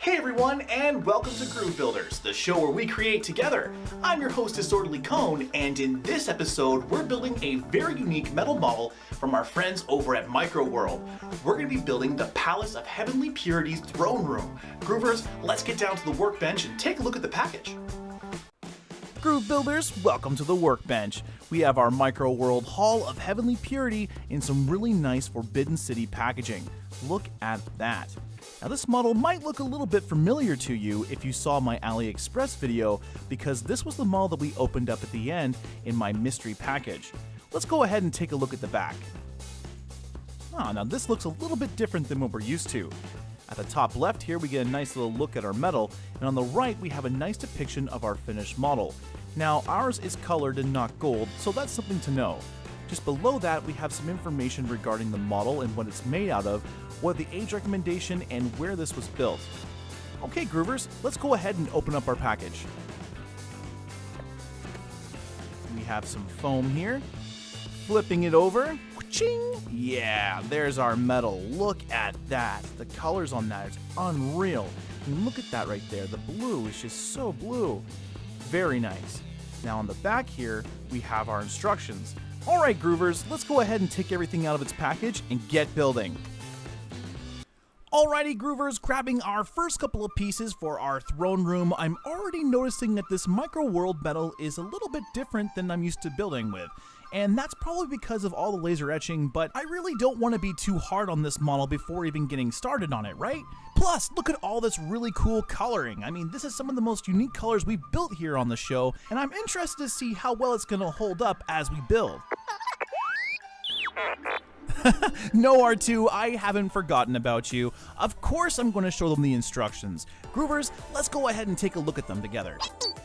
Hey everyone, and welcome to Groove Builders, the show where we create together. I'm your host, Disorderly Cone, and in this episode, we're building a very unique metal model from our friends over at Microworld. We're going to be building the Palace of Heavenly Purity's throne room. Groovers, let's get down to the workbench and take a look at the package. Groove Builders, welcome to the workbench. We have our Microworld Hall of Heavenly Purity in some really nice Forbidden City packaging. Look at that. Now this model might look a little bit familiar to you if you saw my AliExpress video, because this was the model that we opened up at the end in my mystery package. Let's go ahead and take a look at the back. Now this looks a little bit different than what we're used to. At the top left here we get a nice little look at our metal, and on the right we have a nice depiction of our finished model. Now ours is colored and not gold, so that's something to know. Just below that we have some information regarding the model and what it's made out of, what the age recommendation, and where this was built. Okay Groovers, let's go ahead and open up our package. We have some foam here. Flipping it over. Ching! Yeah, there's our metal. Look at that. The colors on that is unreal. And look at that right there. The blue is just so blue. Very nice. Now on the back here, we have our instructions. Alright Groovers, let's go ahead and take everything out of its package and get building. Alrighty Groovers, grabbing our first couple of pieces for our throne room, I'm already noticing that this Microworld metal is a little bit different than I'm used to building with. And that's probably because of all the laser etching, but I really don't want to be too hard on this model before even getting started on it, right? Plus, look at all this really cool coloring. I mean, this is some of the most unique colors we've built here on the show, and I'm interested to see how well it's going to hold up as we build. No, R2, I haven't forgotten about you. Of course I'm going to show them the instructions. Groovers, let's go ahead and take a look at them together.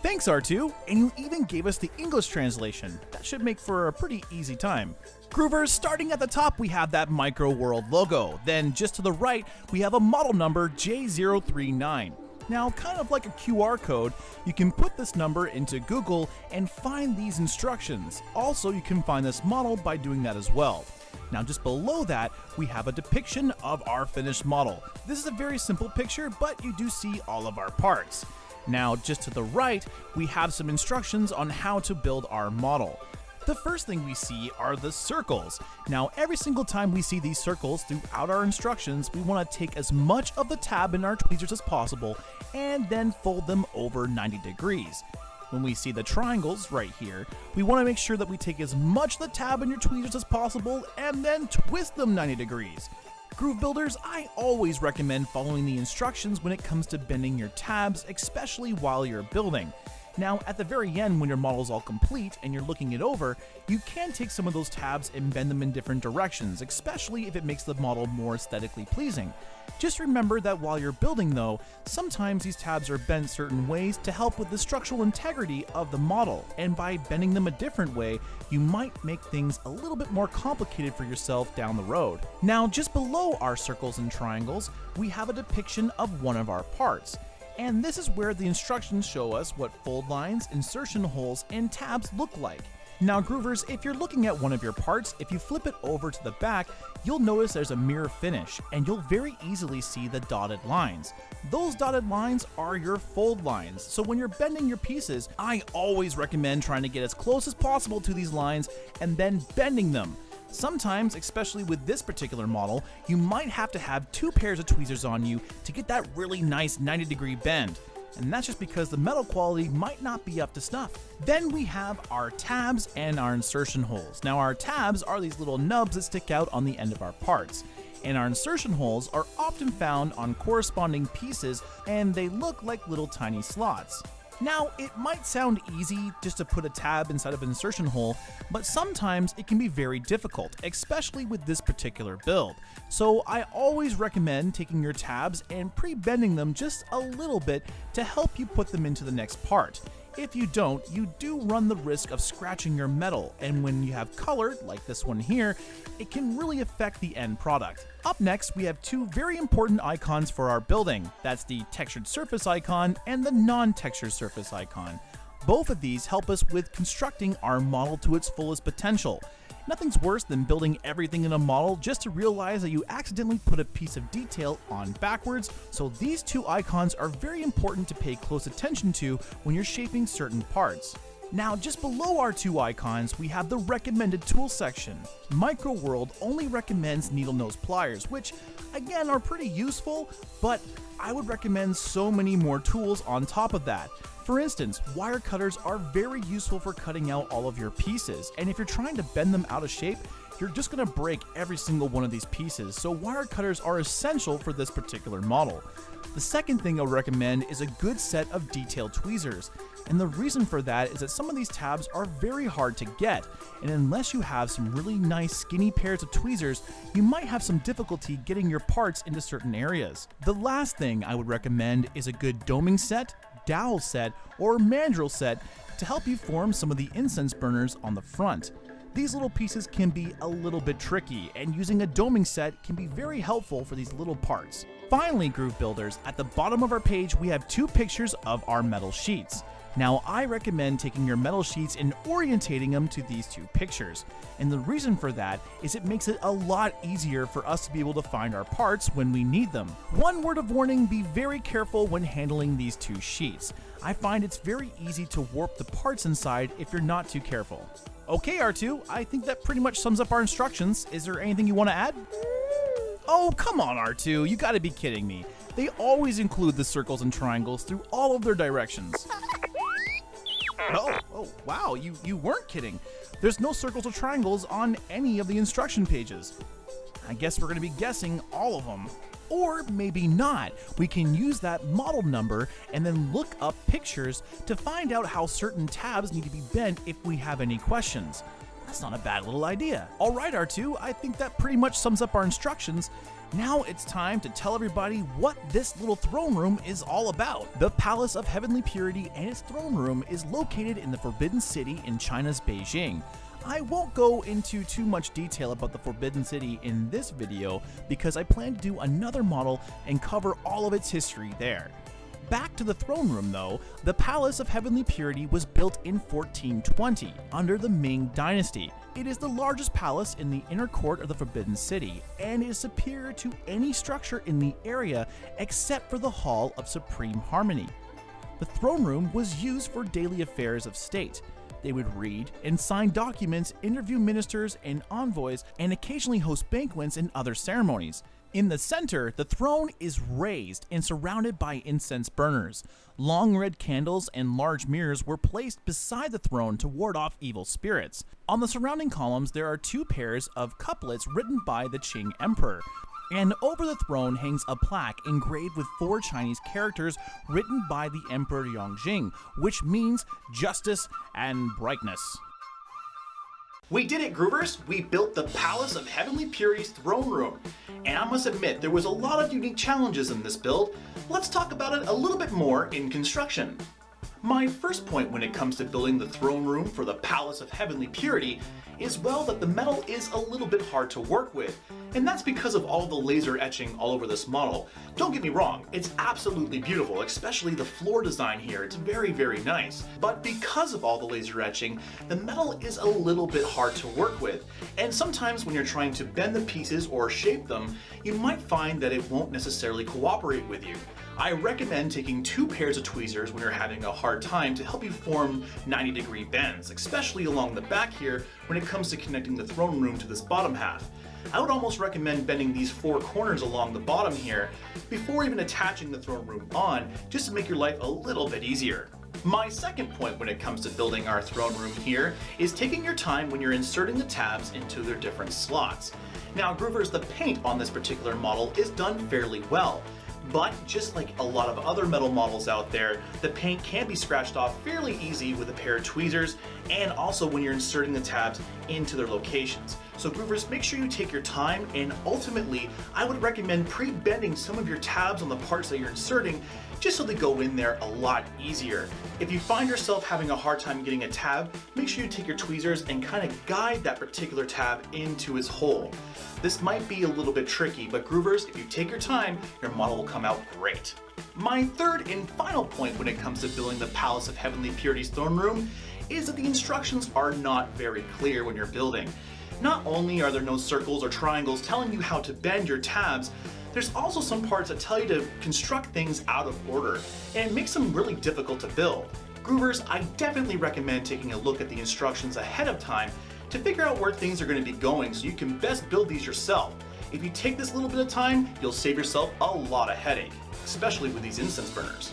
Thanks, R2, and you even gave us the English translation. That should make for a pretty easy time. Groovers, starting at the top, we have that Microworld logo. Then just to the right, we have a model number J039. Now, kind of like a QR code, you can put this number into Google and find these instructions. Also, you can find this model by doing that as well. Now just below that, we have a depiction of our finished model. This is a very simple picture, but you do see all of our parts. Now just to the right, we have some instructions on how to build our model. The first thing we see are the circles. Now every single time we see these circles throughout our instructions, we want to take as much of the tab in our tweezers as possible and then fold them over 90 degrees. When we see the triangles right here, we want to make sure that we take as much of the tab in your tweezers as possible and then twist them 90 degrees. Groove Builders, I always recommend following the instructions when it comes to bending your tabs, especially while you're building. Now, at the very end, when your model is all complete and you're looking it over, you can take some of those tabs and bend them in different directions, especially if it makes the model more aesthetically pleasing. Just remember that while you're building though, sometimes these tabs are bent certain ways to help with the structural integrity of the model, and by bending them a different way, you might make things a little bit more complicated for yourself down the road. Now, just below our circles and triangles, we have a depiction of one of our parts. And this is where the instructions show us what fold lines, insertion holes, and tabs look like. Now Groovers, if you're looking at one of your parts, if you flip it over to the back, you'll notice there's a mirror finish, and you'll very easily see the dotted lines. Those dotted lines are your fold lines, so when you're bending your pieces, I always recommend trying to get as close as possible to these lines and then bending them. Sometimes, especially with this particular model, you might have to have two pairs of tweezers on you to get that really nice 90-degree bend. And that's just because the metal quality might not be up to snuff. Then we have our tabs and our insertion holes. Now our tabs are these little nubs that stick out on the end of our parts. And our insertion holes are often found on corresponding pieces, and they look like little tiny slots. Now, it might sound easy just to put a tab inside of an insertion hole, but sometimes it can be very difficult, especially with this particular build. So I always recommend taking your tabs and pre-bending them just a little bit to help you put them into the next part. If you don't, you do run the risk of scratching your metal, and when you have color, like this one here, it can really affect the end product. Up next, we have two very important icons for our building. That's the textured surface icon and the non-textured surface icon. Both of these help us with constructing our model to its fullest potential. Nothing's worse than building everything in a model just to realize that you accidentally put a piece of detail on backwards, so these two icons are very important to pay close attention to when you're shaping certain parts. Now, just below our two icons, we have the recommended tool section. Microworld only recommends needle nose pliers, which again are pretty useful, but I would recommend so many more tools on top of that. For instance, wire cutters are very useful for cutting out all of your pieces, and if you're trying to bend them out of shape, you're just going to break every single one of these pieces, so wire cutters are essential for this particular model. The second thing I would recommend is a good set of detailed tweezers, and the reason for that is that some of these tabs are very hard to get, and unless you have some really nice skinny pairs of tweezers, you might have some difficulty getting your parts into certain areas. The last thing I would recommend is a good doming set, dowel set, or mandrel set to help you form some of the incense burners on the front. These little pieces can be a little bit tricky, and using a doming set can be very helpful for these little parts. Finally, Groove Builders, at the bottom of our page we have two pictures of our metal sheets. Now, I recommend taking your metal sheets and orientating them to these two pictures, and the reason for that is it makes it a lot easier for us to be able to find our parts when we need them. One word of warning, be very careful when handling these two sheets. I find it's very easy to warp the parts inside if you're not too careful. Okay, R2, I think that pretty much sums up our instructions. Is there anything you want to add? Oh, come on, R2, you gotta be kidding me. They always include the circles and triangles through all of their directions. Oh, wow, you weren't kidding. There's no circles or triangles on any of the instruction pages. I guess we're gonna be guessing all of them. Or maybe not. We can use that model number and then look up pictures to find out how certain tabs need to be bent if we have any questions. That's not a bad little idea. All right, R2, I think that pretty much sums up our instructions. Now it's time to tell everybody what this little throne room is all about. The Palace of Heavenly Purity and its throne room is located in the Forbidden City in China's Beijing. I won't go into too much detail about the Forbidden City in this video because I plan to do another model and cover all of its history there. Back to the throne room though, the Palace of Heavenly Purity was built in 1420 under the Ming Dynasty. It is the largest palace in the inner court of the Forbidden City and is superior to any structure in the area except for the Hall of Supreme Harmony. The throne room was used for daily affairs of state. They would read and sign documents, interview ministers and envoys, and occasionally host banquets and other ceremonies. In the center, the throne is raised and surrounded by incense burners. Long red candles and large mirrors were placed beside the throne to ward off evil spirits. On the surrounding columns, there are two pairs of couplets written by the Qing Emperor. And over the throne hangs a plaque engraved with 4 Chinese characters written by the Emperor Yongjing, which means justice and brightness. We did it, Groovers! We built the Palace of Heavenly Purity's throne room. And I must admit, there was a lot of unique challenges in this build. Let's talk about it a little bit more in construction. My first point when it comes to building the throne room for the Palace of Heavenly Purity is, well, that the metal is a little bit hard to work with. And that's because of all the laser etching all over this model. Don't get me wrong, it's absolutely beautiful, especially the floor design here. It's very, very nice. But because of all the laser etching, the metal is a little bit hard to work with. And sometimes when you're trying to bend the pieces or shape them, you might find that it won't necessarily cooperate with you. I recommend taking 2 pairs of tweezers when you're having a hard time to help you form 90-degree bends, especially along the back here when it comes to connecting the throne room to this bottom half. I would almost recommend bending these 4 corners along the bottom here before even attaching the throne room on, just to make your life a little bit easier. My second point when it comes to building our throne room here is taking your time when you're inserting the tabs into their different slots. Now, Groovers, the paint on this particular model is done fairly well. But just like a lot of other metal models out there, the paint can be scratched off fairly easy with a pair of tweezers, and also when you're inserting the tabs into their locations. So Groovers, make sure you take your time, and ultimately I would recommend pre-bending some of your tabs on the parts that you're inserting just so they go in there a lot easier. If you find yourself having a hard time getting a tab, make sure you take your tweezers and kind of guide that particular tab into its hole. This might be a little bit tricky, but Groovers, if you take your time, your model will come out great. My third and final point when it comes to building the Palace of Heavenly Purity's throne room is that the instructions are not very clear when you're building. Not only are there no circles or triangles telling you how to bend your tabs, there's also some parts that tell you to construct things out of order, and it makes them really difficult to build. Groovers, I definitely recommend taking a look at the instructions ahead of time to figure out where things are going to be going so you can best build these yourself. If you take this little bit of time, you'll save yourself a lot of headache, especially with these incense burners.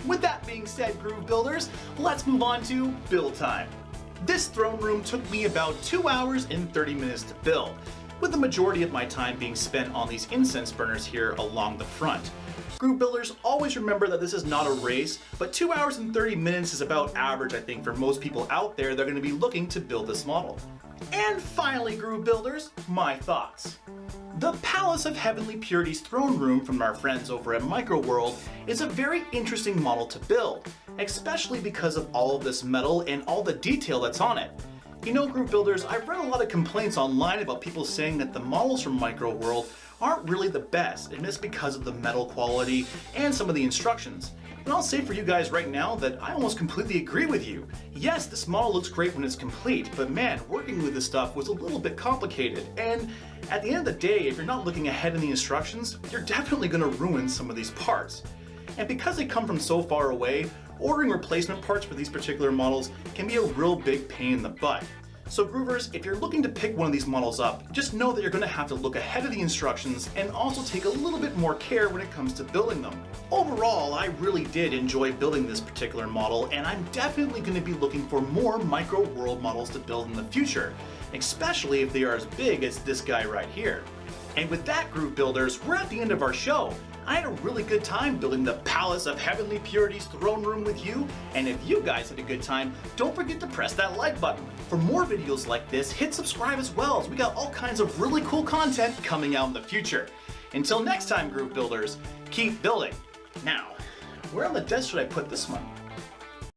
With that being said, Groove Builders, let's move on to build time. This throne room took me about 2 hours and 30 minutes to build, with the majority of my time being spent on these incense burners here along the front. Groove Builders, always remember that this is not a race, but 2 hours and 30 minutes is about average, I think, for most people out there that are going to be looking to build this model. And finally, Groove Builders, my thoughts. The Palace of Heavenly Purity's throne room from our friends over at Microworld is a very interesting model to build, especially because of all of this metal and all the detail that's on it. You know, Groove Builders, I've read a lot of complaints online about people saying that the models from Microworld aren't really the best, and it's because of the metal quality and some of the instructions. And I'll say for you guys right now that I almost completely agree with you. Yes, this model looks great when it's complete, but man, working with this stuff was a little bit complicated. And at the end of the day, if you're not looking ahead in the instructions, you're definitely going to ruin some of these parts. And because they come from so far away, ordering replacement parts for these particular models can be a real big pain in the butt. So Groovers, if you're looking to pick one of these models up, just know that you're going to have to look ahead of the instructions and also take a little bit more care when it comes to building them. Overall, I really did enjoy building this particular model, and I'm definitely going to be looking for more Microworld models to build in the future, especially if they are as big as this guy right here. And with that, Groove Builders, we're at the end of our show. I had a really good time building the Palace of Heavenly Purity's throne room with you, and if you guys had a good time, don't forget to press that like button. For more videos like this, hit subscribe as well, as we got all kinds of really cool content coming out in the future. Until next time, Groove Builders, keep building. Now, where on the desk should I put this one?